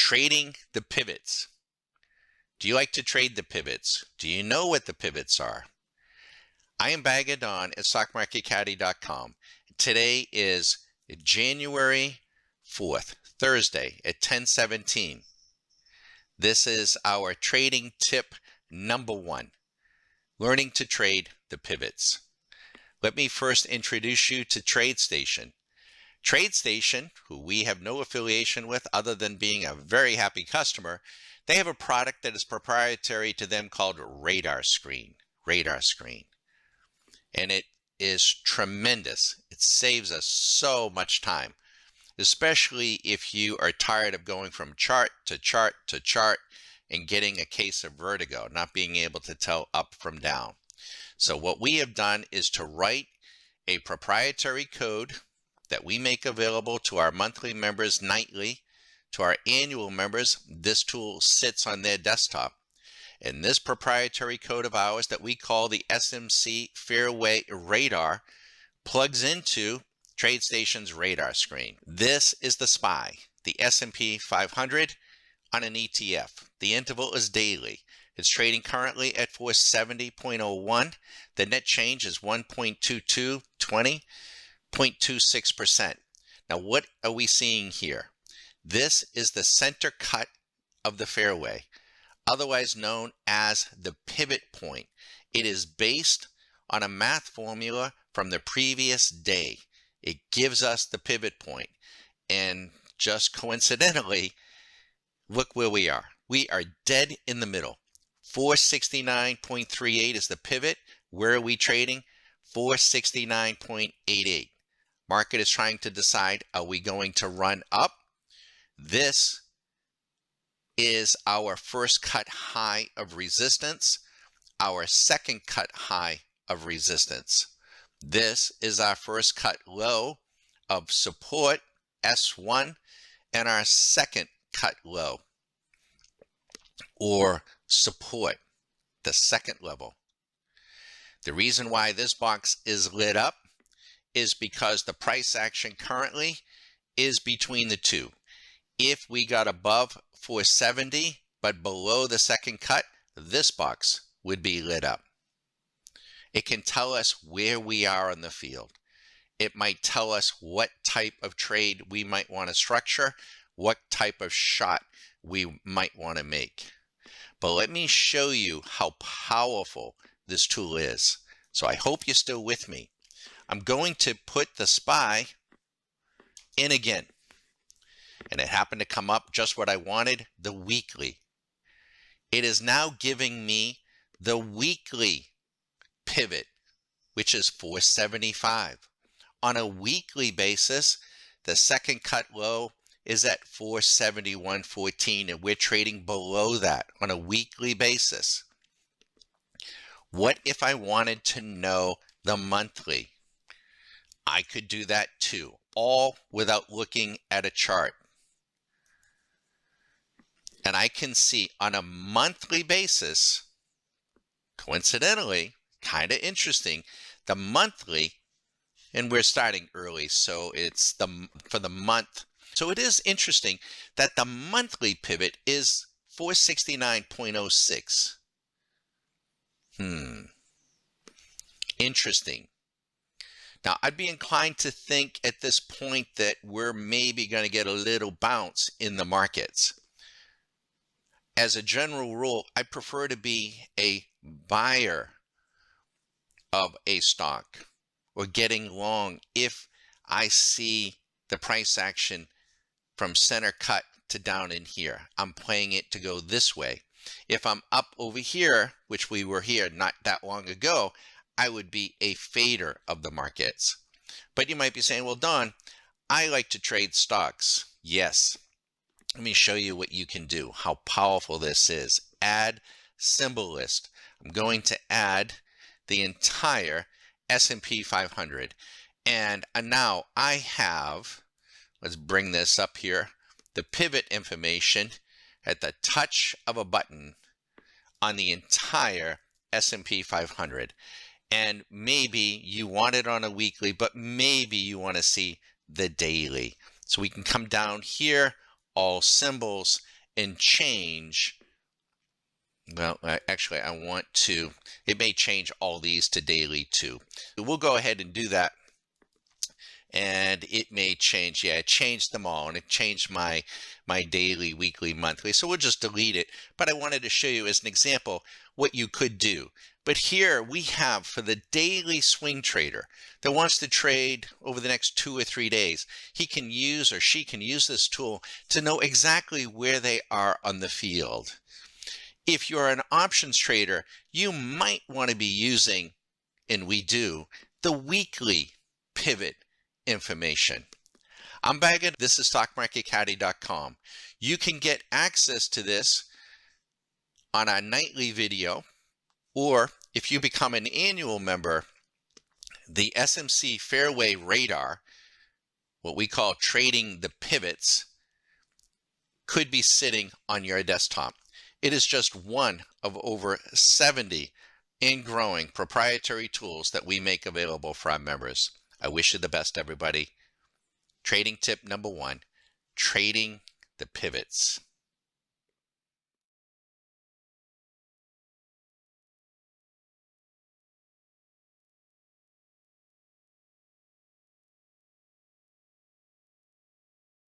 Trading the pivots. Do you like to trade the pivots? Do you know what the pivots are? I am Bagadon at StockMarketCaddy.com. Today is January 4th, Thursday at 10:17. This is our trading tip number 1, learning to trade the pivots. Let me first introduce you to TradeStation. TradeStation, who we have no affiliation with other than being a very happy customer, they have a product that is proprietary to them called Radar Screen. And it is tremendous. It saves us so much time, especially if you are tired of going from chart to chart to chart and getting a case of vertigo, not being able to tell up from down. So what we have done is to write a proprietary code that we make available to our monthly members nightly. To our annual members, this tool sits on their desktop. And this proprietary code of ours that we call the SMC Fairway Radar plugs into TradeStation's radar screen. This is the SPY, the S&P 500 on an ETF. The interval is daily. It's trading currently at 470.01. The net change is 1.2220. 0.26%. Now, what are we seeing here? This is the center cut of the fairway, otherwise known as the pivot point. It is based on a math formula from the previous day. It gives us the pivot point. And just coincidentally, look where we are. We are dead in the middle. 469.38 is the pivot. Where are we trading? 469.88. Market is trying to decide, are we going to run up? This is our first cut high of resistance, our second cut high of resistance. This is our first cut low of support, S1, and our second cut low or support, the second level. The reason why this box is lit up is because the price action currently is between the two. If we got above 470 but below the second cut, this box would be lit up. It can tell us where we are in the field. It might tell us what type of trade we might want to structure, what type of shot we might want to make. But let me show you how powerful this tool is. So I hope you're still with me. I'm going to put the SPY in again. And it happened to come up just what I wanted, the weekly. It is now giving me the weekly pivot, which is 475. On a weekly basis, the second cut low is at 471.14, and we're trading below that on a weekly basis. What if I wanted to know the monthly? I could do that too, all without looking at a chart. And I can see on a monthly basis, coincidentally, kind of interesting, the monthly, and we're starting early, so it's for the month. So it is interesting that the monthly pivot is 469.06. Interesting. Now, I'd be inclined to think at this point that we're maybe going to get a little bounce in the markets. As a general rule, I prefer to be a buyer of a stock or getting long if I see the price action from center cut to down in here. I'm playing it to go this way. If I'm up over here, which we were here not that long ago, I would be a fader of the markets. But you might be saying, well, Don, I like to trade stocks. Yes. Let me show you what you can do, how powerful this is. Add symbol list. I'm going to add the entire S&P 500. And now I have, let's bring this up here, the pivot information at the touch of a button on the entire S&P 500. And maybe you want it on a weekly, but maybe you want to see the daily. So we can come down here, all symbols, and change, well, actually I want to, it may change all these to daily too. We'll go ahead and do that. And it may change, yeah, it changed them all, and it changed my daily, weekly, monthly. So we'll just delete it. But I wanted to show you as an example what you could do. But here we have, for the daily swing trader that wants to trade over the next 2 or 3 days, he can use, or she can use, this tool to know exactly where they are on the field. If you're an options trader, you might want to be using, and we do, the weekly pivot information. I'm Baggett. This is StockMarketCaddy.com. You can get access to this on our nightly video, or if you become an annual member, the SMC Fairway Radar, what we call trading the pivots, could be sitting on your desktop. It is just one of over 70 and growing proprietary tools that we make available for our members. I wish you the best, everybody. Trading tip number 1, trading the pivots.